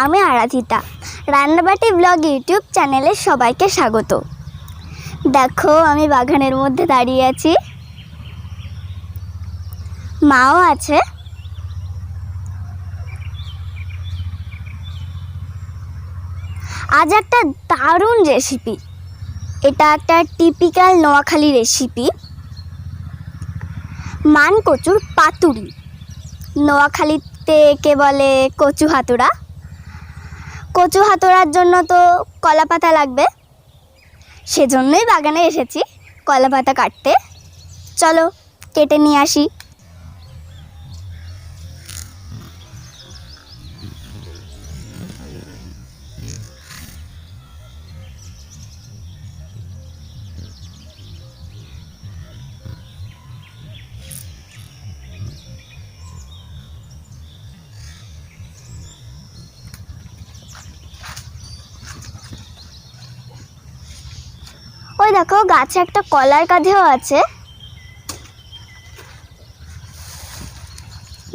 আমি আরাধিতা। রান্নাবাটি blog YouTube চ্যানেলে সবাইকে স্বাগত। দেখো আমি বাগানের মধ্যে দাঁড়িয়ে আছি, মাও আছে। আজ একটা দারুণ রেসিপি, এটা একটা টিপিক্যাল নোয়াখালী রেসিপি। মান কচুর পাতুরি, নোয়াখালীতে একে বলে কচু হাতোরা। কচু হাতোরার জন্য তো কলা পাতা লাগবে, সেজন্যই বাগানে এসেছি কলা পাতা কাটতে। চলো কেটে নিয়ে আসি। ওই দেখো গাছে একটা কলার কাঁধেও আছে।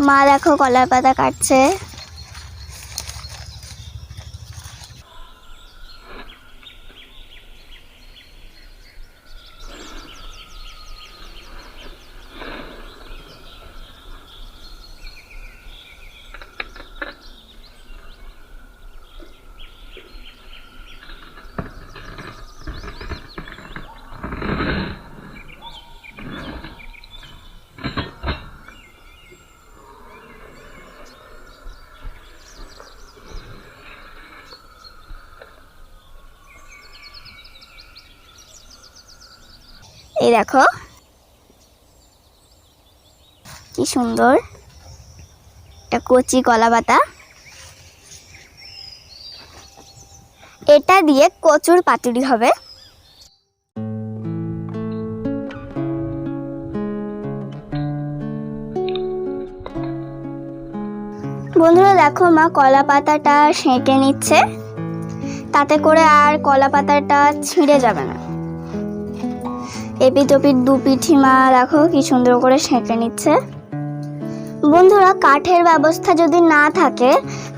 মা দেখো কলার পাতা কাটছে। এই দেখো কি সুন্দর একটা কচি কলা পাতা, এটা দিয়ে কচুর পাতুরি হবে। বন্ধুরা দেখো মা কলা পাতাটা সেঁকে নিচ্ছে, তাতে করে আর কলা পাতাটা ছিঁড়ে যাবে না। এপিঠ ওপিঠ দু পিঠি মা দেখো কি সুন্দর করে সেঁকে নিচ্ছে। বন্ধুরা কাঠের ব্যবস্থা যদি না থাকে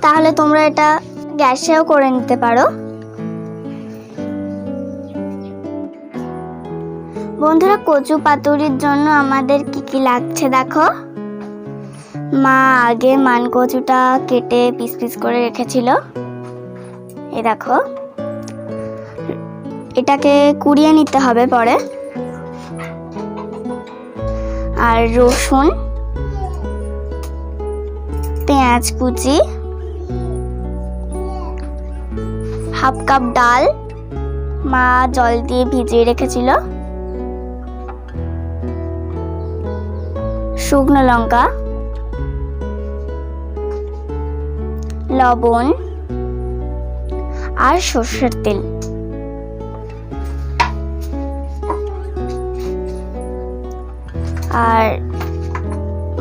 তাহলে তোমরা এটা গ্যাসেও করে নিতে পারো। বন্ধুরা কচু পাতুরির জন্য আমাদের কি কি লাগছে দেখো। মা আগে মান কচুটা কেটে পিস পিস করে রেখেছিল। এই দেখো এটাকে কুড়িয়ে নিতে হবে পরে। আর রসুন, পেঁয়াজ কুচি, হাফ কাপ ডাল মা জল দিয়ে ভিজিয়ে রেখেছিল, শুকনো লঙ্কা, লবণ আর সরষের তেল। আর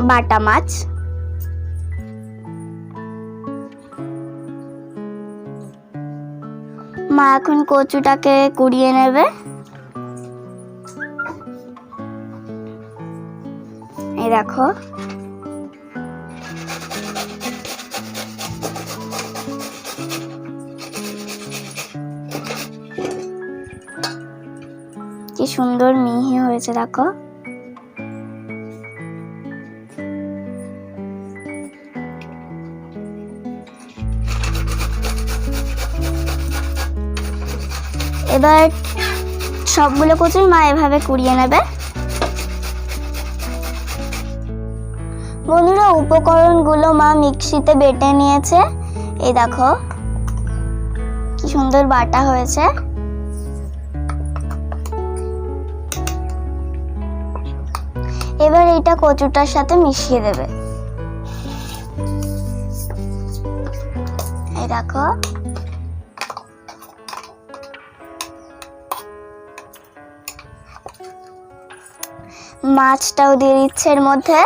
বাটা মাছ। মা এখন কচুটাকে কুড়িয়ে নেবে। এই দেখো কি সুন্দর মিহি হয়েছে দেখো। এবার সবগুলো কচুই মা এভাবে কুড়িয়ে নেবে। বন্ধুরা উপকরণগুলো মা মিক্সিতে বেটে নিয়েছে। এই দেখো কি সুন্দর বাটা হয়েছে। এবার এটা কচুটার সাথে মিশিয়ে দেবে। এই দেখো মাছটাও দিয়ে দিচ্ছে এর মধ্যে।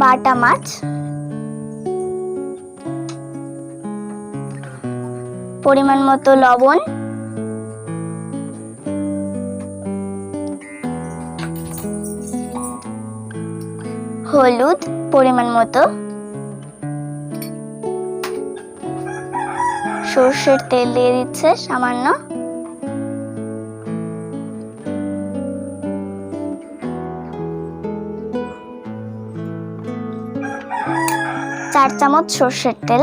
বাটা মাছ, পরিমাণ মতো লবণ, হলুদ পরিমাণ মতো, সর্ষের তেল দিয়ে দিচ্ছে সামান্য, চার চামচ সর্ষের তেল।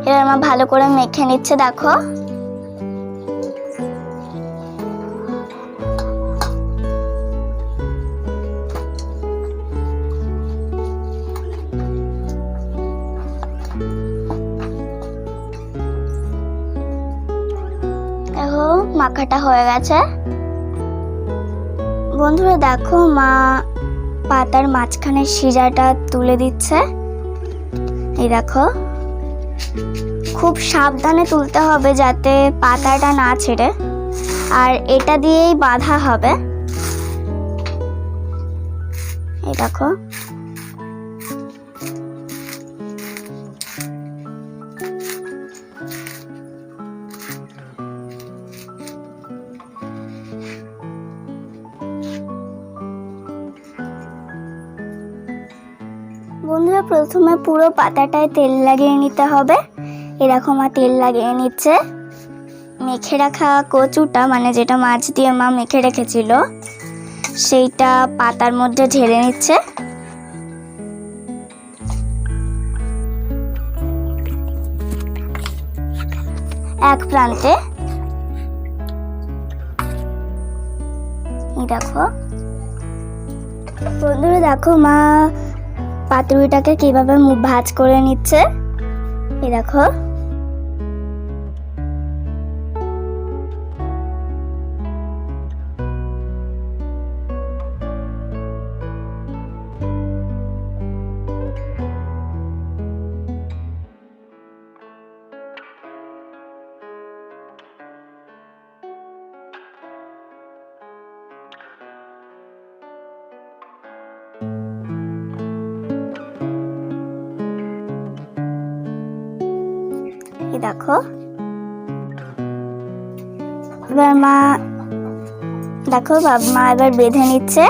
এবার মা ভালো করে মেখে নিচ্ছে। দেখো মাখাটা হয়ে গেছে। বন্ধুরা দেখো মা পাতার মাঝখানে শিরাটা তুলে দিচ্ছে। এই দেখো খুব সাবধানে তুলতে হবে যাতে পাতাটা না ছেড়ে, আর এটা দিয়েই বাঁধা হবে। এই দেখো বন্ধুরা প্রথমে পুরো পাতাটায় তেল লাগিয়ে নিতে হবে। এরকম মা তেল লাগিয়ে নিচ্ছে। মেখে রাখা কচুটা মানে যেটা মাছ দিয়ে মা মেখে রেখেছিল সেইটা পাতার মধ্যে ঢেলে নিচ্ছে। এক প্রান্তে দেখো বন্ধুরা, দেখো মা পাতুরিটাকে কিভাবে ভাঁজ করে নিচ্ছে। এই দেখো দেখো এবার মা দেখো মা এবার বেঁধে নিচ্ছে।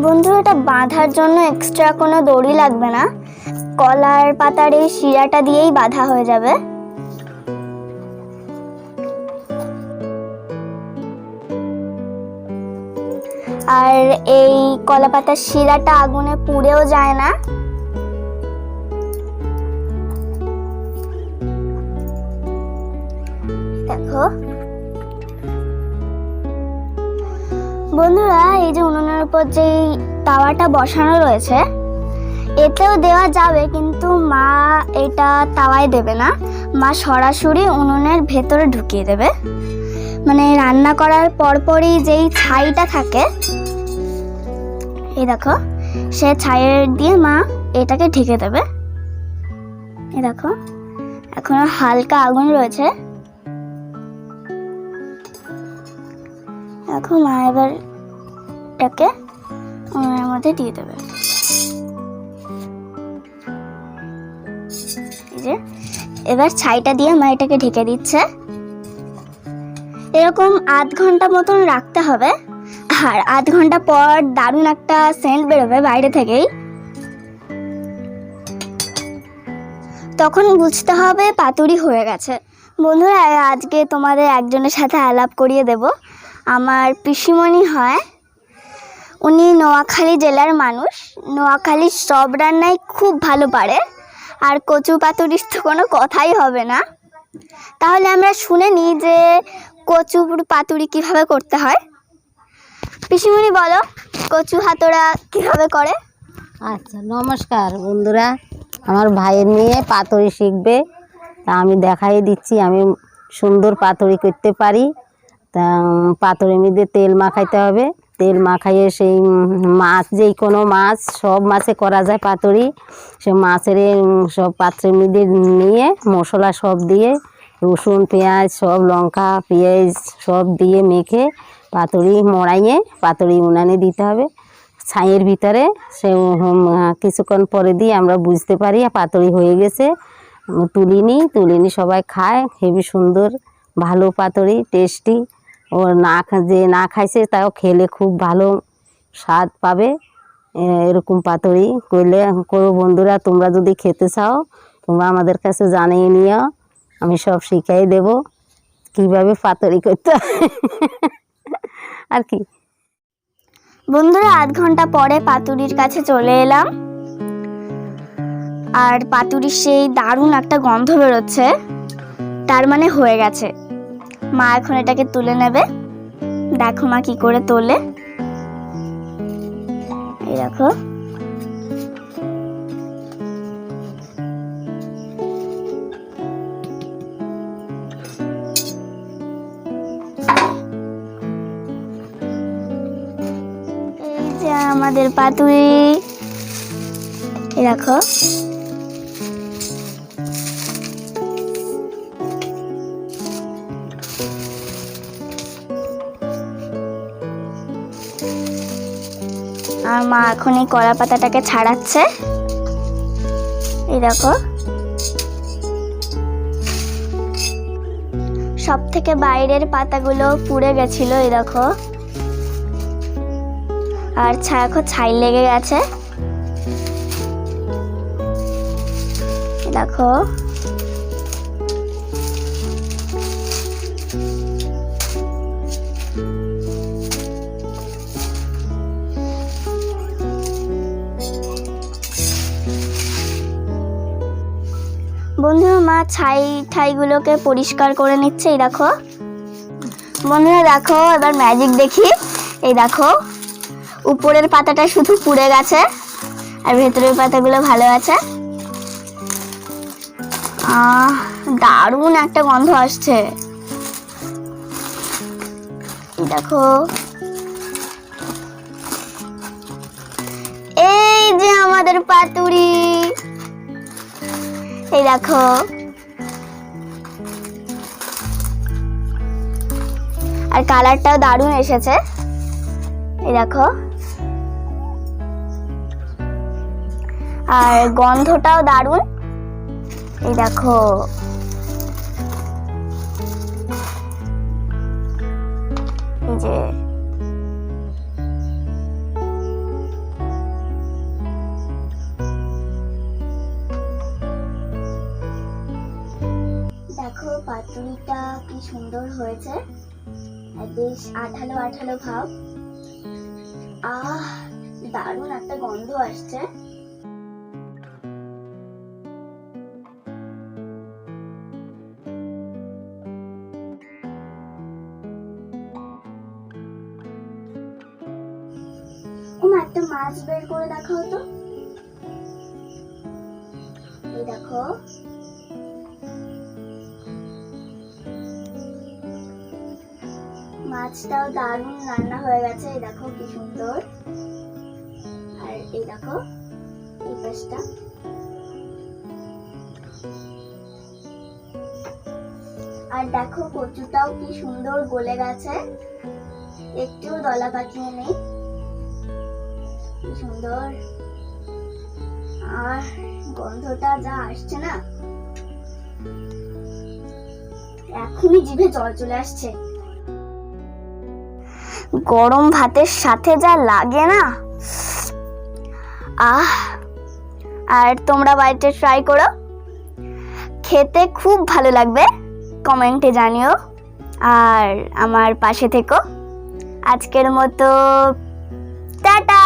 বন্ধু এটা বাঁধার জন্য এক্সট্রা কোনো দড়ি লাগবে না, কলার পাতার এই শিরাটা দিয়েই বাঁধা হয়ে যাবে। আর এই কলা পাতার শিরাটা আগুনে পুড়েও যায় না। দেখো বন্ধুরা এই যে উনুনের উপর যে তাওয়াটা বসানো রয়েছে এতেও দেওয়া যাবে, কিন্তু মা এটা তাওয়ায় দেবে না, মা সরাসরি উনুনের ভেতরে ঢুকিয়ে দেবে। মানে রান্না করার পরপরই যেই ছাইটা থাকে এই দেখো সে ছাইয়ের দিয়ে মা এটাকে ঢেকে দেবে। এই দেখো এখনো হালকা আগুন রয়েছে। দেখো মা এবার এটাকে উনুনের মধ্যে দিয়ে দেবে। এবার ছাইটা দিয়ে মা এটাকে ঢেকে দিচ্ছে। এরকম আধ ঘন্টা মতন রাখতে হবে, আর আধ ঘন্টা পর দারুণ একটা সেন্ট বেরোবে বাইরে থেকেই। তখন বুঝতে হবে পাতুরি হয়ে গেছে। বন্ধুরা আজকে তোমাদের একজনের সাথে আলাপ করিয়ে দেব। আমার পিসিমণি হয়, উনি নোয়াখালী জেলার মানুষ। নোয়াখালীর সব রান্নাই খুব ভালো পারে, আর কচু পাতুরির তো কোনো কথাই হবে না। তাহলে আমরা শুনে নিই যে কচু পাতুরি কিভাবে করতে হয়। পিসিমণি বলো কচু হাতোরা কিভাবে করে? আচ্ছা নমস্কার বন্ধুরা, আমার ভাইয়ের নিয়ে পাতুরি শিখবে, তা আমি দেখাই দিচ্ছি আমি সুন্দর পাতুরি করতে পারি। তা পাতুরির মধ্যে তেল মাখাইতে হবে, তেল মাখাইয়ে সেই মাছ যেই কোনো মাছ সব মাছে করা যায় পাতুরি, সে মাছের সব পাত্রের মধ্যে নিয়ে মশলা সব দিয়ে রসুন পেঁয়াজ সব লঙ্কা পেঁয়াজ সব দিয়ে মেখে পাতুরি মড়াইয়ে পাতুরি উনানে দিতে হবে ছাইয়ের ভিতরে। সে কিছুক্ষণ পরে দিয়ে আমরা বুঝতে পারি পাতুরি হয়ে গেছে। তুলে নিই সবাই খায়, হেবি সুন্দর ভালো পাতুরি টেস্টি। ও যে না খাইছে তাও খেলে খুব ভালো স্বাদ পাবে। এরকম পাতুরি করো বন্ধুরা। তোমরা যদি খেতে চাও তোমরা আমাদের কাছে জানিয়ে নিও, আমি সব শিখাই দেব কিভাবে পাতুরি করতে আর কি। বন্ধুরা 8 ঘন্টা পরে পাতুরির কাছে চলে এলাম, আর পাতুরির সেই দারুণ একটা গন্ধ বেরোচ্ছে, তার মানে হয়ে গেছে। মা এখন এটাকে তুলে নেবে। দেখো মা কি করে তোলে, এই দেখো। এই যে আমাদের পাতুরি, এই দেখো। আর মা এখন এই কলা পাতাটাকে ছাড়াচ্ছে, এই দেখো। সব থেকে বাইরের পাতাগুলো পুড়ে গেছিল, এই দেখো। আর এখন ছাই লেগে গেছে, দেখো। বন্ধুরা মা ঠাইগুলোকে পরিষ্কার করে নিচ্ছে, এই দেখো। বন্ধুরা দেখো, এবার ম্যাজিক দেখি। এই দেখো, উপরের পাতাটা শুধু পুড়ে গেছে আর ভেতরের পাতাগুলো ভালো আছে। দারুণ একটা গন্ধ আসছে, এই দেখো। এই যে আমাদের পাতুরি, এই দেখো। আর কালারটাও দারুণ এসেছে, এই দেখো। আর গন্ধটাও দারুণ, এই দেখো। এই যে দেখো পাতুরিটা কি সুন্দর হয়েছে, বেশ আঠালো আঠালো ভাব। দারুণ একটা গন্ধ আসছে। একটা মাছ বের করে দেখাও তো, এই দেখো। মাছটাও দারুণ রান্না হয়ে গেছে, এই দেখো কি সুন্দর। আর এই দেখো এই পাশটা। আর দেখো কচুটাও কি সুন্দর গলে গেছে, একটু দলা পাকিয়ে নেই, কি সুন্দর। আর গন্ধটা যা আসছে না, এখনই জিভে জল চলে আসছে। গরম ভাতের সাথে যা লাগে না, আর তোমরা বাড়িতে ট্রাই করো, খেতে খুব ভালো লাগবে। কমেন্টে জানিও আর আমার পাশে থেকো। আজকের মতো টাটা।